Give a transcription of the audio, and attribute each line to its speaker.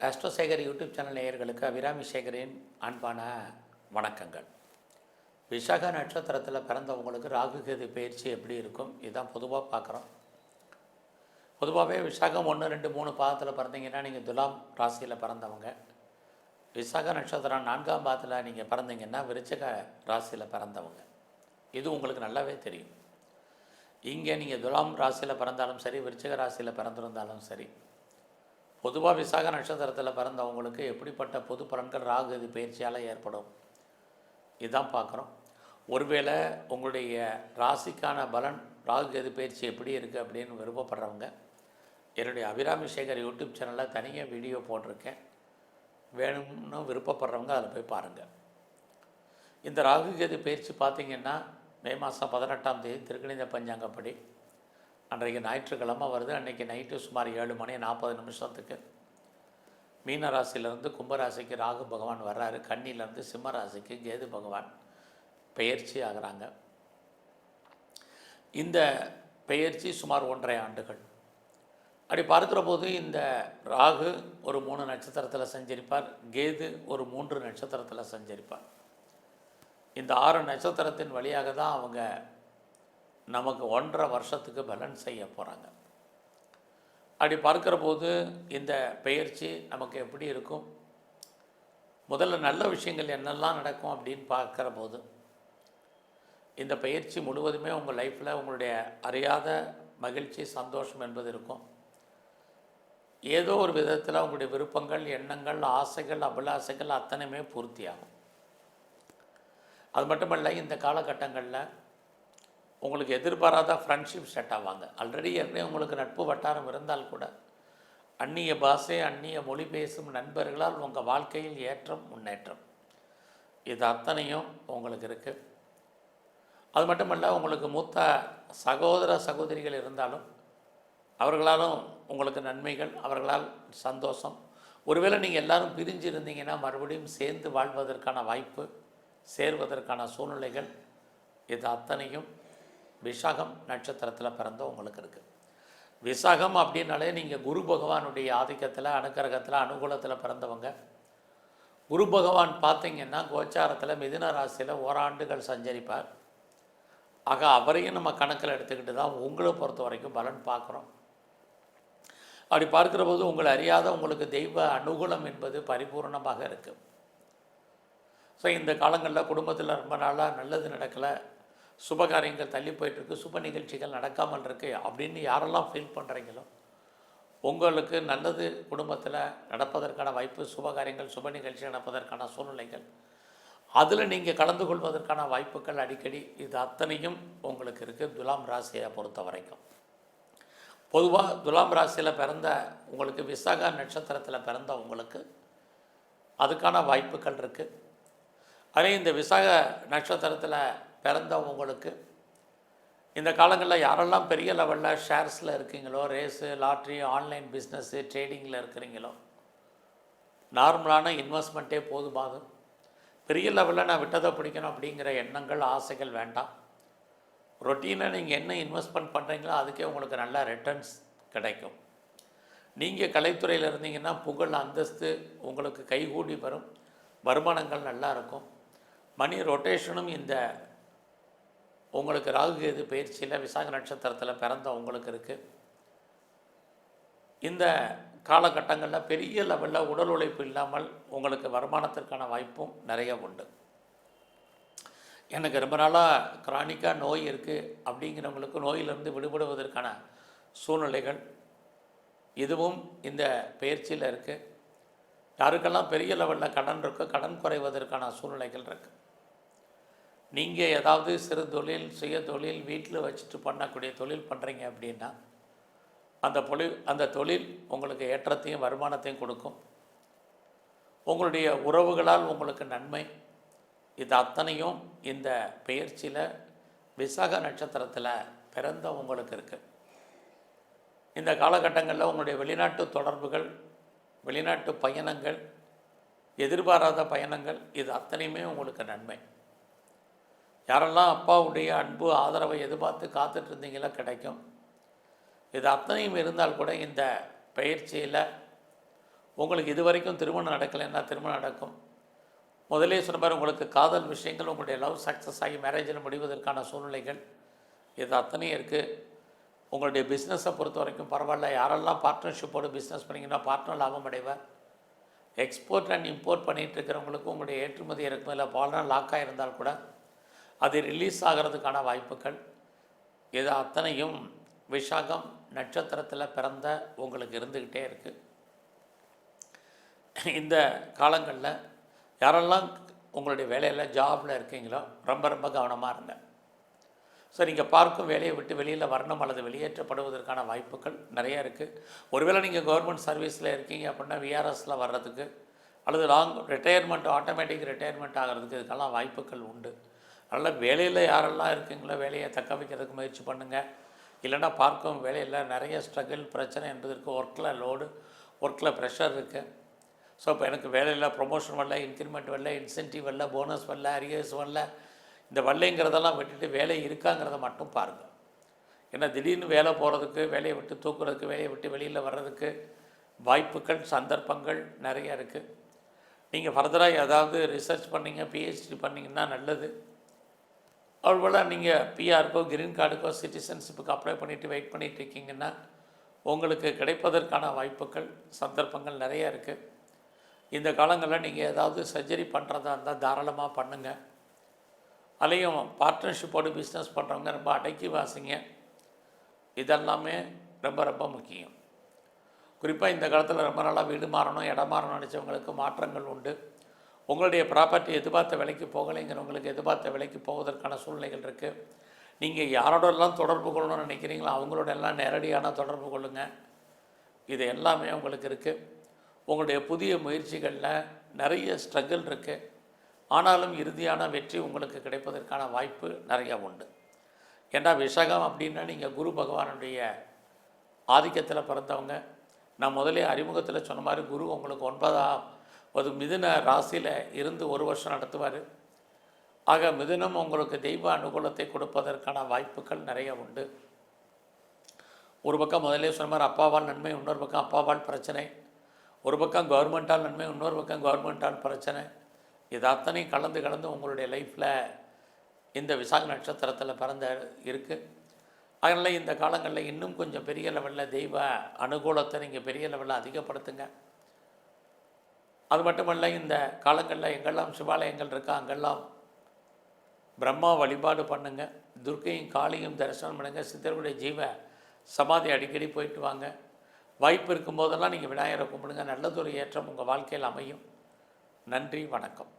Speaker 1: ஆஸ்ட்ரோசேகர் YouTube channel நேயர்களுக்கு அபிராமி சேகரின் அன்பான வணக்கங்கள். விசாக நட்சத்திரத்தில் பிறந்தவங்களுக்கு ராகு கேது பயிற்சி எப்படி இருக்கும் இதுதான் பொதுவாக பார்க்குறோம். பொதுவாகவே விசாகம் 1, 2, 3 பாதத்தில் பிறந்தீங்கன்னா நீங்கள் துலாம் ராசியில் பிறந்தவங்க. விசாக நட்சத்திரம் 4ஆம் பாதத்தில் நீங்கள் பிறந்தீங்கன்னா விருச்சிக ராசியில் பிறந்தவங்க. இது உங்களுக்கு நல்லாவே தெரியும். இங்கே நீங்கள் துலாம் ராசியில் பிறந்தாலும் சரி, விருச்சிக ராசியில் பிறந்திருந்தாலும் சரி, பொதுவாக விசாக நட்சத்திரத்தில் பிறந்தவங்களுக்கு எப்படிப்பட்ட பொது பலன்கள் ராகு கேது பயிற்சியால் ஏற்படும் இதுதான் பார்க்குறோம். ஒருவேளை உங்களுடைய ராசிக்கான பலன் ராகு கேது பயிற்சி எப்படி இருக்குது அப்படின்னு விருப்பப்படுறவங்க என்னுடைய அபிராமி சேகர் யூடியூப் சேனலில் தனியாக வீடியோ போட்டிருக்கேன். வேணும்னு விருப்பப்படுறவங்க அதில் போய் பாருங்கள். இந்த ராகு கேது பயிற்சி பார்த்திங்கன்னா மே மாதம் 18ஆம் தேதி திருக்கணித பஞ்சாங்கப்படி அன்றைக்கு ஞாயிற்றுக்கிழமை வருது. அன்றைக்கி நைட்டு சுமார் 7:40 மீன ராசியிலேருந்து கும்பராசிக்கு ராகு பகவான் வர்றாரு. கன்னியிலேருந்து சிம்ம ராசிக்கு கேது பகவான் பெயர்ச்சி ஆகிறாங்க. இந்த பெயர்ச்சி சுமார் 1.5 ஆண்டுகள். அப்படி பார்க்குற போது இந்த ராகு ஒரு 3 நட்சத்திரத்தில் சஞ்சரிப்பார், கேது ஒரு 3 நட்சத்திரத்தில் சஞ்சரிப்பார். இந்த 6 நட்சத்திரத்தின் வழியாக தான் அவங்க நமக்கு 1.5 வருஷத்துக்கு பலன் செய்ய போகிறாங்க. அப்படி பார்க்குற போது இந்த பெயர்ச்சி நமக்கு எப்படி இருக்கும், முதல்ல நல்ல விஷயங்கள் என்னெல்லாம் நடக்கும் அப்படின்னு பார்க்குற போது இந்த பயிற்சி முழுவதுமே உங்கள் லைஃப்பில் உங்களுடைய அறியாத மகிழ்ச்சி சந்தோஷம் என்பது இருக்கும். ஏதோ ஒரு விதத்தில் உங்களுடைய விருப்பங்கள், எண்ணங்கள், ஆசைகள், அபிலாசைகள் அத்தனையுமே பூர்த்தியாகும். அது மட்டுமல்ல, இந்த காலகட்டங்களில் உங்களுக்கு எதிர்பாராத ஃப்ரெண்ட்ஷிப் செட் ஆவாங்க. ஆல்ரெடி ஏற்கனவே உங்களுக்கு நட்பு வட்டாரம் இருந்தால் கூட அந்நிய பாஷை, அந்நிய மொழி பேசும் நண்பர்களால் உங்கள் வாழ்க்கையில் ஏற்றம், முன்னேற்றம் இது அத்தனையும் உங்களுக்கு இருக்குது. அது மட்டுமல்ல, உங்களுக்கு மூத்த சகோதர சகோதரிகள் இருந்தாலும் அவர்களாலும் உங்களுக்கு நன்மைகள், அவர்களால் சந்தோஷம். ஒருவேளை நீங்கள் எல்லோரும் பிரிஞ்சு இருந்தீங்கன்னா மறுபடியும் சேர்ந்து வாழ்வதற்கான வாய்ப்பு, சேர்வதற்கான சூழ்நிலைகள் இது அத்தனையும் விசாகம் நட்சத்திரத்தில் பிறந்த உங்களுக்கு இருக்குது. விசாகம் அப்படின்னாலே நீங்கள் குரு பகவானுடைய ஆதிக்கத்தில், அனுக்கிரகத்தில், அனுகூலத்தில் பிறந்தவங்க. குரு பகவான் பார்த்திங்கன்னா கோச்சாரத்தில் மிதுன ராசியில் ஓராண்டுகள் சஞ்சரிப்பார். ஆக அவரையும் நம்ம கணக்கில் எடுத்துக்கிட்டு தான் உங்களை பொறுத்த வரைக்கும் பலன் பார்க்குறோம். அப்படி பார்க்குற போது உங்களை அறியாத உங்களுக்கு தெய்வ அனுகூலம் என்பது பரிபூர்ணமாக இருக்குது. ஸோ இந்த காலங்களில் குடும்பத்தில் ரொம்ப நாளாக நல்லது நடக்கலை, சுபகாரியங்கள் தள்ளி போயிட்டுருக்கு, சுப நிகழ்ச்சிகள் நடக்காமல் இருக்குது அப்படின்னு யாரெல்லாம் ஃபீல் பண்ணுறீங்களோ உங்களுக்கு நல்லது குடும்பத்தில் நடப்பதற்கான வாய்ப்பு, சுபகாரியங்கள் சுப நிகழ்ச்சி நடப்பதற்கான சூழ்நிலைகள், அதில் நீங்கள் கலந்து கொள்வதற்கான வாய்ப்புகள் அடிக்கடி இது அத்தனையும் உங்களுக்கு இருக்குது. துலாம் ராசியை பொறுத்த வரைக்கும் பொதுவாக துலாம் ராசியில் பிறந்த உங்களுக்கு, விசாக நட்சத்திரத்தில் பிறந்த உங்களுக்கு அதுக்கான வாய்ப்புகள் இருக்குது. அதே இந்த விசாக நட்சத்திரத்தில் பிறந்தவங்களுக்கு இந்த காலங்களில் யாரெல்லாம் பெரிய லெவலில் ஷேர்ஸில் இருக்கீங்களோ, ரேஸு, லாட்ரி, ஆன்லைன் பிஸ்னஸ்ஸு, ட்ரேடிங்கில் இருக்கிறீங்களோ, நார்மலான இன்வெஸ்ட்மெண்ட்டே போதுமாகும். பெரிய லெவலில் நான் விட்டதை பிடிக்கணும் அப்படிங்கிற எண்ணங்கள், ஆசைகள் வேண்டாம். ரொட்டீனாக நீங்கள் என்ன இன்வெஸ்ட்மெண்ட் பண்ணுறீங்களோ அதுக்கே உங்களுக்கு நல்ல ரிட்டர்ன்ஸ் கிடைக்கும். நீங்கள் கலைத்துறையில் இருந்தீங்கன்னா புகழ், அந்தஸ்து உங்களுக்கு கைகூடி வரும், வருமானங்கள் நல்லா இருக்கும். மணி ரொட்டேஷனும் இந்த உங்களுக்கு ராகு கேது பயிற்சியில் விசாக நட்சத்திரத்தில் பிறந்த உங்களுக்கு இருக்குது. இந்த காலகட்டங்களில் பெரிய லெவலில் உடல் உழைப்பு இல்லாமல் உங்களுக்கு வருமானத்திற்கான வாய்ப்பும் நிறைய உண்டு. எனக்கு ரொம்ப நாளாக கிரானிக்காக நோய் இருக்குது அப்படிங்கிறவங்களுக்கு நோயிலிருந்து விடுபடுவதற்கான சூழ்நிலைகள் இதுவும் இந்த பயிற்சியில் இருக்குது. யாருக்கெல்லாம் பெரிய லெவலில் கடன் இருக்கோ கடன் குறைவதற்கான சூழ்நிலைகள் இருக்குது. நீங்கள் ஏதாவது சிறு தொழில், சுய தொழில், வீட்டில் வச்சுட்டு பண்ணக்கூடிய தொழில் பண்ணுறீங்க அப்படின்னா அந்த தொழில் உங்களுக்கு ஏற்றத்தையும் வருமானத்தையும் கொடுக்கும். உங்களுடைய உறவுகளால் உங்களுக்கு நன்மை இது அத்தனையும் இந்த பெயர்ச்சியில் விசாக நட்சத்திரத்தில் பிறந்த உங்களுக்கு இருக்குது. இந்த காலகட்டங்களில் உங்களுடைய வெளிநாட்டு தொடர்புகள், வெளிநாட்டு பயணங்கள், எதிர்பாராத பயணங்கள் இது அத்தனையுமே உங்களுக்கு நன்மை. யாரெல்லாம் அப்பாவுடைய அன்பு, ஆதரவை எதிர்பார்த்து காத்துட்டு இருந்தீங்களோ கிடைக்கும். இது அத்தனையும் இருந்தால் கூட இந்த பயிற்சியில் உங்களுக்கு இது வரைக்கும் திருமணம் நடக்கலைன்னா திருமணம் நடக்கும். முதலே சொன்ன மாதிரி உங்களுக்கு காதல் விஷயங்கள் உங்களுடைய லவ் சக்ஸஸ் ஆகி மேரேஜில் முடிவதற்கான சூழ்நிலைகள் இது அத்தனையும் இருக்குது. உங்களுடைய பிஸ்னஸை பொறுத்த வரைக்கும் பரவாயில்ல. யாரெல்லாம் பார்ட்னர்ஷிப்போடு பிஸ்னஸ் பண்ணிங்கன்னா பார்ட்னர் லாபம் அடைவார். எக்ஸ்போர்ட் அண்ட் இம்போர்ட் பண்ணிகிட்டு இருக்கிறவங்களுக்கு உங்களுடைய ஏற்றுமதி இறக்குமதியில் பால்னா லாக்காக இருந்தால் கூட அது ரிலீஸ் ஆகிறதுக்கான வாய்ப்புகள் இது அத்தனையும் விஷாகம் நட்சத்திரத்தில் பிறந்த உங்களுக்கு இருந்துக்கிட்டே இருக்குது. இந்த காலங்களில் யாரெல்லாம் உங்களுடைய வேலையில் ஜாபில் இருக்கீங்களோ ரொம்ப ரொம்ப கவனமாக இருங்க. ஸோ நீங்கள் பார்க்கும் வேலையை விட்டு வெளியில் வரணும் அல்லது வெளியேற்றப்படுவதற்கான வாய்ப்புகள் நிறைய இருக்குது. ஒருவேளை நீங்கள் கவர்மெண்ட் சர்வீஸில் இருக்கீங்க அப்படின்னா விஆர்எஸில் வர்றதுக்கு அல்லது லாங் ரிட்டையர்மெண்ட் ஆட்டோமேட்டிக் ரிட்டையர்மெண்ட் ஆகிறதுக்கு இதுக்கெல்லாம் வாய்ப்புகள் உண்டு. அதனால் வேலையில் யாரெல்லாம் இருக்கீங்களோ வேலையை தக்க வைக்கிறதுக்கு முயற்சி பண்ணுங்கள். இல்லைன்னா பார்க்கும் வேலையில் நிறைய ஸ்ட்ரகிள் பிரச்சனை என்பதற்கு ஒர்க்கில் லோடு ஒர்க்கில் ப்ரெஷர் இருக்குது. ஸோ இப்போ எனக்கு வேலையில் ப்ரொமோஷன் வரல, இன்க்ரிமெண்ட் வரல, இன்சென்டிவ் வரல, போனஸ் வரல, அரியர்ஸ் வரல, இந்த வரலைங்கிறதெல்லாம் விட்டுட்டு வேலை இருக்காங்கிறத மட்டும் பாருங்கள். ஏன்னா திடீர்னு வேலை போகிறதுக்கு, வேலையை விட்டு தூக்குறதுக்கு, வேலையை விட்டு வெளியில் வர்றதுக்கு வாய்ப்புகள் சந்தர்ப்பங்கள் நிறைய இருக்குது. நீங்கள் ஃபர்தராக ஏதாவது ரிசர்ச் பண்ணிங்க, பிஹெச்டி பண்ணிங்கன்னா நல்லது. அவ்வளோதான். நீங்கள் பிஆருக்கோ கிரீன் கார்டுக்கோ சிட்டிசன்ஷிப்புக்கு அப்ளை பண்ணிவிட்டு வெயிட் பண்ணிகிட்டு இருக்கீங்கன்னா உங்களுக்கு கிடைப்பதற்கான வாய்ப்புகள் சந்தர்ப்பங்கள் நிறைய இருக்குது. இந்த காலங்களில் நீங்கள் ஏதாவது சர்ஜரி பண்ணுறதா இருந்தால் தாராளமாக பண்ணுங்கள். அதையும் பார்ட்னர்ஷிப்போடு பிஸ்னஸ் பண்ணுறவங்க ரொம்ப அடக்கி வாசிங்க. இதெல்லாமே ரொம்ப ரொம்ப முக்கியம். குறிப்பாக இந்த காலத்தில் ரொம்ப நாளாக வீடு மாறணும், இடம் மாறணும் நினச்சவங்களுக்கு மாற்றங்கள் உண்டு. உங்களுடைய ப்ராப்பர்ட்டி எதிர்பார்த்த விலைக்கு போகலைங்கிறவங்களுக்கு எதிர்பார்த்த விலைக்கு போவதற்கான சூழ்நிலைகள் இருக்குது. நீங்கள் யாரோடெல்லாம் தொடர்பு கொள்ளணும்னு நினைக்கிறீங்களோ அவங்களோடெல்லாம் நேரடியான தொடர்பு கொள்ளுங்கள். இது எல்லாமே உங்களுக்கு இருக்குது. உங்களுடைய புதிய முயற்சிகளில் நிறைய ஸ்ட்ரகிள் இருக்குது. ஆனாலும் இறுதியான வெற்றி உங்களுக்கு கிடைப்பதற்கான வாய்ப்பு நிறையா உண்டு. ஏன்னா விஷகம் அப்படின்னா நீங்கள் குரு பகவானுடைய ஆதிக்கத்தில் பிறந்தவங்க. நான் முதலே அறிமுகத்தில் சொன்ன மாதிரி குரு உங்களுக்கு 9வது மிதுன ராசியில் இருந்து 1 வருஷம் நடத்துவார். ஆக மிதுனம் உங்களுக்கு தெய்வ அனுகூலத்தை கொடுப்பதற்கான வாய்ப்புகள் நிறைய உண்டு. ஒரு பக்கம் முதலே சொன்ன மாதிரி அப்பாவால் நன்மை, இன்னொரு பக்கம் அப்பாவால் பிரச்சனை, ஒரு பக்கம் கவர்மெண்ட்டால் நன்மை, இன்னொரு பக்கம் கவர்மெண்ட்டால் பிரச்சனை. இது அத்தனையும் கலந்து உங்களுடைய லைஃப்பில் இந்த விசாக நட்சத்திரத்தில் பிறந்த இருக்குது. அதனால் இந்த காலங்களில் இன்னும் கொஞ்சம் பெரிய லெவலில் தெய்வ அனுகூலத்தை நீங்கள் பெரிய லெவலில் அதிகப்படுத்துங்க. அது மட்டுமல்ல, இந்த காலங்களில் எங்கெல்லாம் சிவாலயங்கள் இருக்கா அங்கெல்லாம் பிரம்மா வழிபாடு பண்ணுங்கள். துர்க்கையும் காளியும் தரிசனம் பண்ணுங்கள். சித்தர்களுடைய ஜீவ சமாதி அடிக்கடி போயிட்டு வாங்க. வாய்ப்பு இருக்கும்போதெல்லாம் நீங்கள் விநாயகரை கும்பிடுங்க. நல்லதொரு ஏற்றம் உங்கள் வாழ்க்கையில் அமையும். நன்றி, வணக்கம்.